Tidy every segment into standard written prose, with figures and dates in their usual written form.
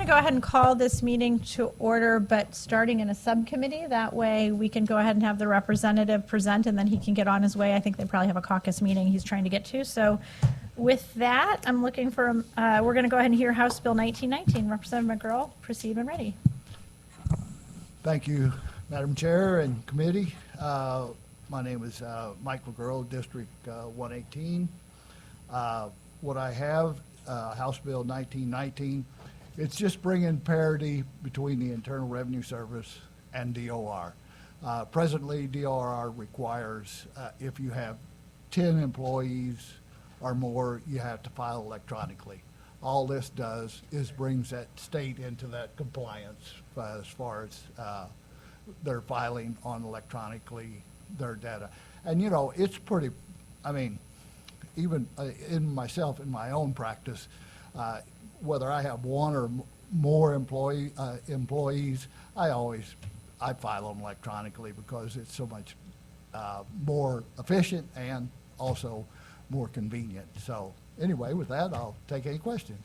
to go ahead and call this meeting to order, but starting in a subcommittee. That way we can go ahead and have the representative present, and then he can get on his way. I think they probably have a caucus meeting he's trying to get to. So with that, I'm looking for, we're going to go ahead and hear House Bill 1919. Representative McGirl, proceed when ready. Thank you, Madam Chair and committee. My name is Mike McGirl, District 118. What I have, House Bill 1919, it's just bringing parity between the Internal Revenue Service and DOR. Presently, DOR requires if you have 10 employees or more, you have to file electronically. All this does is brings that state into that compliance as far as their filing on electronically their data. And you know, it's pretty, I mean, even in myself, in my own practice, whether I have one or more employees, I file them electronically because it's so much more efficient and also more convenient. So anyway, with that, I'll take any questions.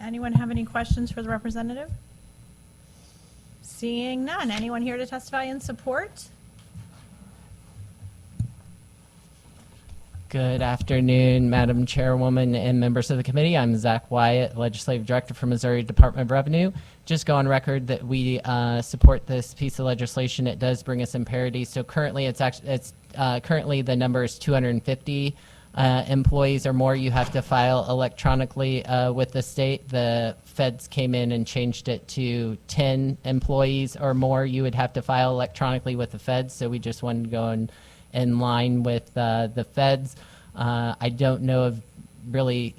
Anyone have any questions for the representative? Seeing none. Anyone here to testify in support? Good afternoon, Madam Chairwoman and members of the committee. I'm Zach Wyatt, Legislative Director for Missouri Department of Revenue. Just go on record that we support this piece of legislation. It does bring us in parity. So currently, currently the number is 250 employees or more. You have to file electronically with the state. The feds came in and changed it to 10 employees or more. You would have to file electronically with the feds. So we just wanted to go in line with the feds. I don't know of really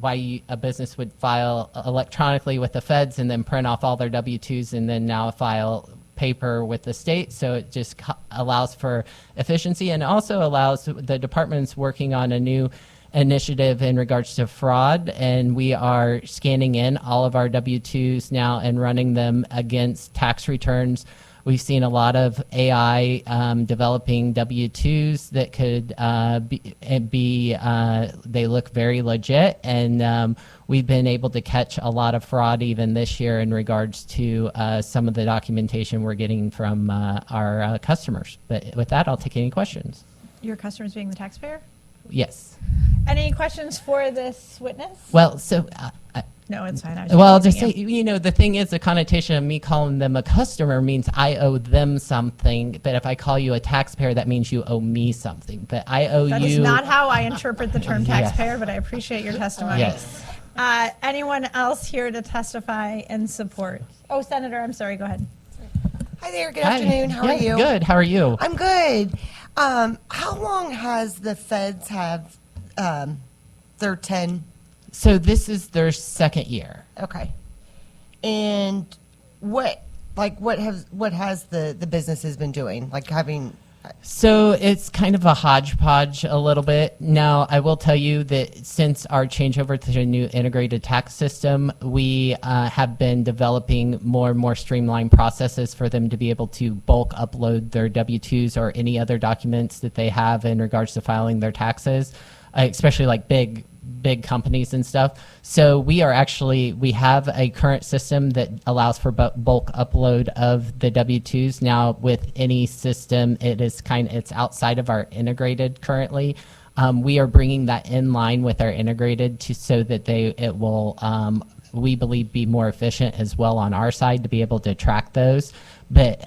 why a business would file electronically with the feds and then print off all their W-2s and then now file paper with the state. So it just allows for efficiency and also allows the department's working on a new initiative in regards to fraud, and we are scanning in all of our W-2s now and running them against tax returns. We've seen a lot of AI developing W-2s that could they look very legit, and we've been able to catch a lot of fraud even this year in regards to some of the documentation we're getting from our customers. But with that, I'll take any questions. Your customers being the taxpayer? Yes. Any questions for this witness? Well, so no, it's fine. Well, I'll just say, you know, the thing is, the connotation of me calling them a customer means I owe them something. But if I call you a taxpayer, that means you owe me something. But I owe you. That is not how I interpret the term taxpayer, but I appreciate your testimony. Yes. Anyone else here to testify in support? Oh, Senator, I'm sorry. Go ahead. Hi there. Good afternoon. How are you? Good. How are you? I'm good. How long has the feds have their 10? So this is their second year. Okay. And what has the businesses been doing? Like having. So it's kind of a hodgepodge a little bit. Now, I will tell you that since our changeover to the new integrated tax system, we have been developing more and more streamlined processes for them to be able to bulk upload their W-2s or any other documents that they have in regards to filing their taxes, especially like big companies and stuff. So we have a current system that allows for bulk upload of the W-2s. Now with any system, it's outside of our integrated currently. We are bringing that in line with our integrated so that it will, we believe, be more efficient as well on our side to be able to track those. But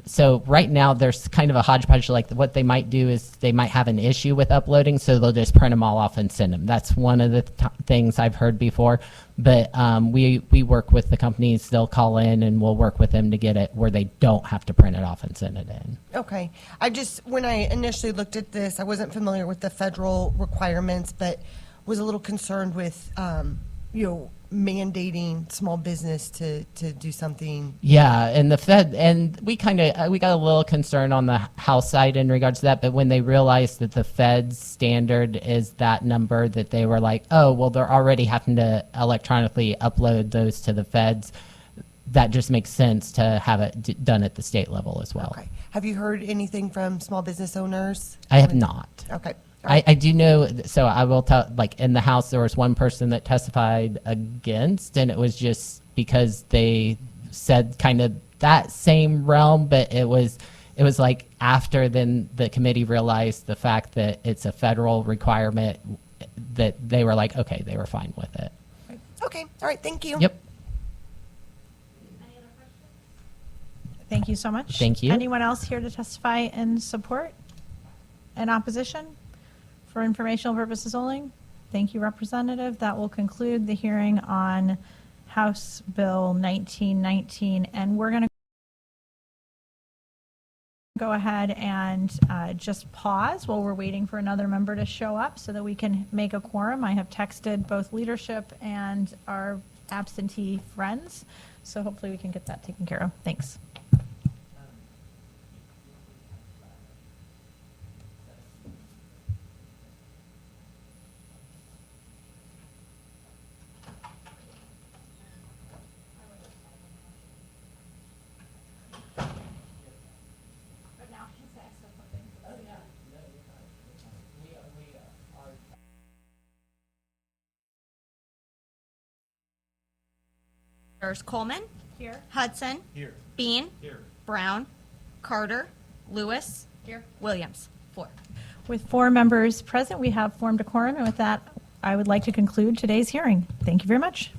so right now there's kind of a hodgepodge. Like what they might do is they might have an issue with uploading, so they'll just print them all off and send them. That's one of the things I've heard before. But we work with the companies. They'll call in and we'll work with them to get it where they don't have to print it off and send it in. Okay. When I initially looked at this, I wasn't familiar with the federal requirements, but was a little concerned with mandating small business to do something. Yeah, and the Fed, and we got a little concerned on the House side in regards to that, but when they realized that the Fed's standard is that number, that they were like, oh, well, they're already having to electronically upload those to the Feds. That just makes sense to have it done at the state level as well. Okay. Have you heard anything from small business owners? I have not. Okay. I do know, so I will tell, like, in the House, there was one person that testified against, and it was just because they said kind of that same realm, but it was like after then the committee realized the fact that it's a federal requirement that they were like, okay, they were fine with it. Okay, all right, thank you. Yep. Thank you so much. Thank you. Anyone else here to testify in support? In opposition? For informational purposes only? Thank you, Representative. That will conclude the hearing on House Bill 1919. And we're going to go ahead and just pause while we're waiting for another member to show up so that we can make a quorum. I have texted both leadership and our absentee friends, so hopefully we can get that taken care of. Thanks. There's Coleman. Here. Hudson. Here. Bean. Here. Brown. Carter. Lewis. Here. Williams. 4. With 4 members present, we have formed a quorum, and with that, I would like to conclude today's hearing. Thank you very much.